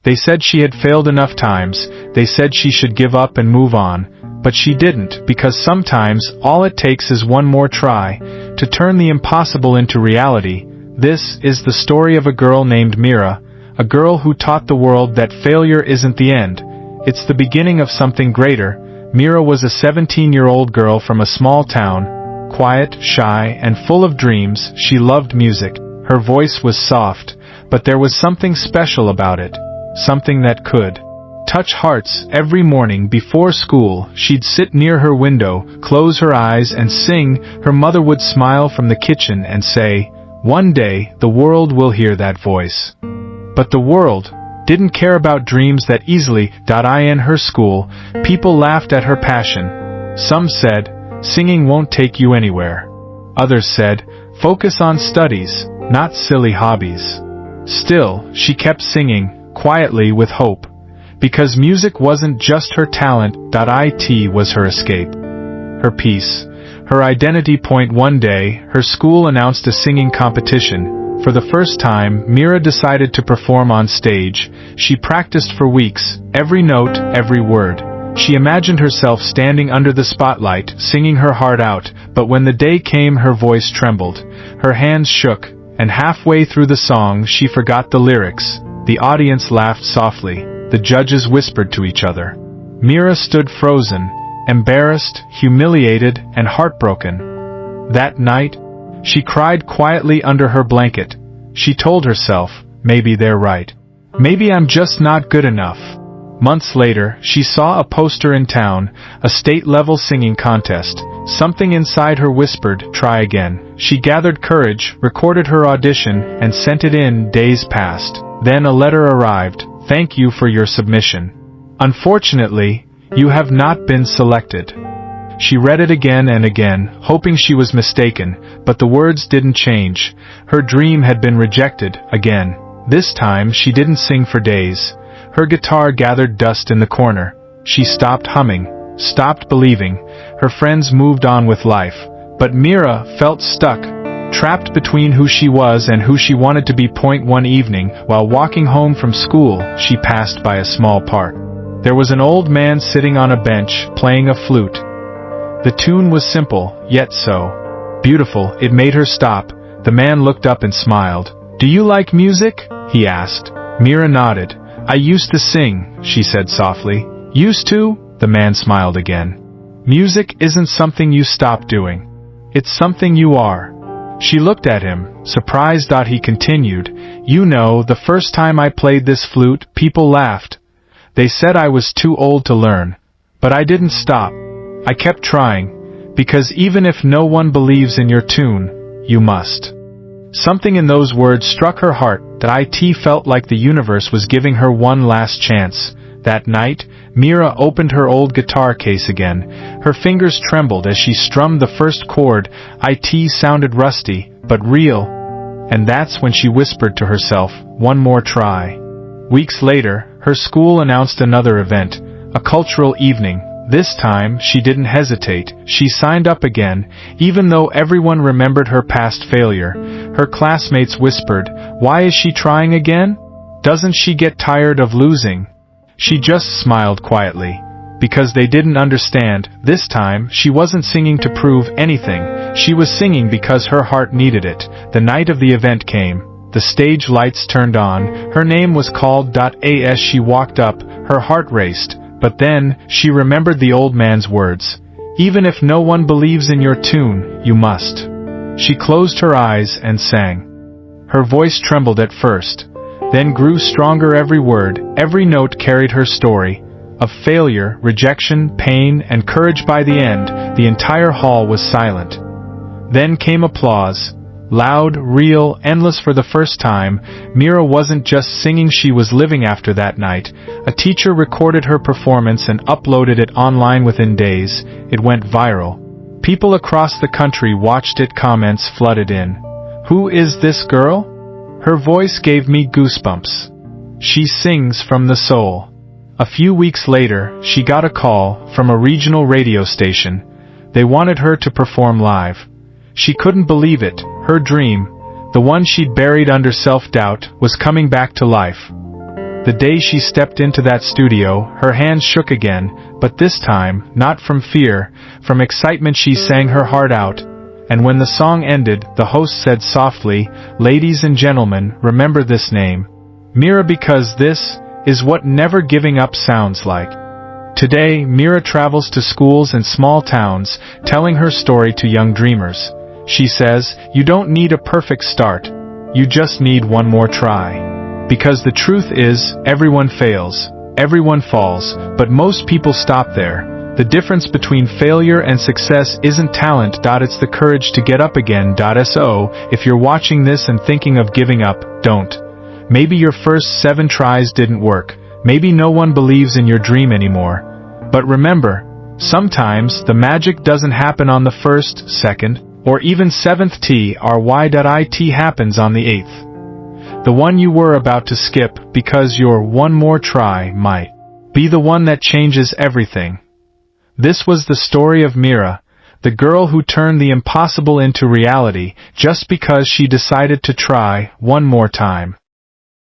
They said she had failed enough times, they said she should give up and move on, but she didn't, because sometimes all it takes is one more try to turn the impossible into reality. This is the story of a girl named Mira, a girl who taught the world that failure isn't the end, it's the beginning of something greater. Mira was a 17-year-old girl from a small town, quiet, shy, and full of dreams. She loved music. Her voice was soft, but there was something special about it, something that could touch hearts. Every morning before school, she'd sit near her window, close her eyes, and sing. Her mother would smile from the kitchen and say, "One day, the world will hear that voice." But the world didn't care about dreams that easily. In her school, people laughed at her passion. Some said, "Singing won't take you anywhere." Others said, "Focus on studies, not silly hobbies." Still, she kept singing, quietly with hope. Because music wasn't just her talent, it was her escape, her peace, her identity point. One day, her school announced a singing competition. For the first time, Mira decided to perform on stage. She practiced for weeks, every note, every word. She imagined herself standing under the spotlight, singing her heart out, but when the day came, her voice trembled, her hands shook, and halfway through the song she forgot the lyrics. The audience laughed softly, the judges whispered to each other. Mira stood frozen, embarrassed, humiliated, and heartbroken. That night, she cried quietly under her blanket. She told herself, "Maybe they're right. Maybe I'm just not good enough." Months later, she saw a poster in town, a state-level singing contest. Something inside her whispered, "Try again." She gathered courage, recorded her audition, and sent it in. Days passed. Then a letter arrived, "Thank you for your submission. Unfortunately, you have not been selected." She read it again and again, hoping she was mistaken, but the words didn't change. Her dream had been rejected, again. This time she didn't sing for days. Her guitar gathered dust in the corner. She stopped humming, stopped believing. Her friends moved on with life. But Mira felt stuck, trapped between who she was and who she wanted to be. One evening, while walking home from school, she passed by a small park. There was an old man sitting on a bench, playing a flute. The tune was simple, yet so beautiful, it made her stop. The man looked up and smiled. "Do you like music?" he asked. Mira nodded. "I used to sing," she said softly. "Used to?" The man smiled again. "Music isn't something you stop doing. It's something you are." She looked at him, surprised. He continued, "You know, the first time I played this flute, people laughed. They said I was too old to learn. But I didn't stop. I kept trying, because even if no one believes in your tune, you must." Something in those words struck her heart. It felt like the universe was giving her one last chance. That night, Mira opened her old guitar case again. Her fingers trembled as she strummed the first chord. It sounded rusty, but real. And that's when she whispered to herself, "One more try." Weeks later, her school announced another event, a cultural evening. This time, she didn't hesitate. She signed up again, even though everyone remembered her past failure. Her classmates whispered, "Why is she trying again? Doesn't she get tired of losing?" She just smiled quietly. Because they didn't understand, this time, she wasn't singing to prove anything. She was singing because her heart needed it. The night of the event came. The stage lights turned on. Her name was called. As she walked up, her heart raced. But then, she remembered the old man's words. "Even if no one believes in your tune, you must." She closed her eyes and sang. Her voice trembled at first, then grew stronger. Every word, every note carried her story. Of failure, rejection, pain, and courage. By the end, the entire hall was silent. Then came applause. Loud, real, endless. For the first time, Mira wasn't just singing, she was living. After that night, a teacher recorded her performance and uploaded it online. Within days, it went viral. People across the country watched it, comments flooded in. "Who is this girl? Her voice gave me goosebumps. She sings from the soul." A few weeks later, she got a call from a regional radio station. They wanted her to perform live. She couldn't believe it. Her dream, the one she'd buried under self-doubt, was coming back to life. The day she stepped into that studio, her hands shook again, but this time, not from fear, from excitement. She sang her heart out. And when the song ended, the host said softly, "Ladies and gentlemen, remember this name, Mira, because this is what never giving up sounds like." Today, Mira travels to schools and small towns, telling her story to young dreamers. She says, "You don't need a perfect start. You just need one more try." Because the truth is, everyone fails, everyone falls, but most people stop there. The difference between failure and success isn't talent. It's the courage to get up again. So, if you're watching this and thinking of giving up, don't. Maybe your first 7 tries didn't work. Maybe no one believes in your dream anymore. But remember, sometimes the magic doesn't happen on the first, second, or even 7th try. It happens on the 8th. The one you were about to skip, because your one more try might be the one that changes everything. This was the story of Mira, the girl who turned the impossible into reality just because she decided to try one more time.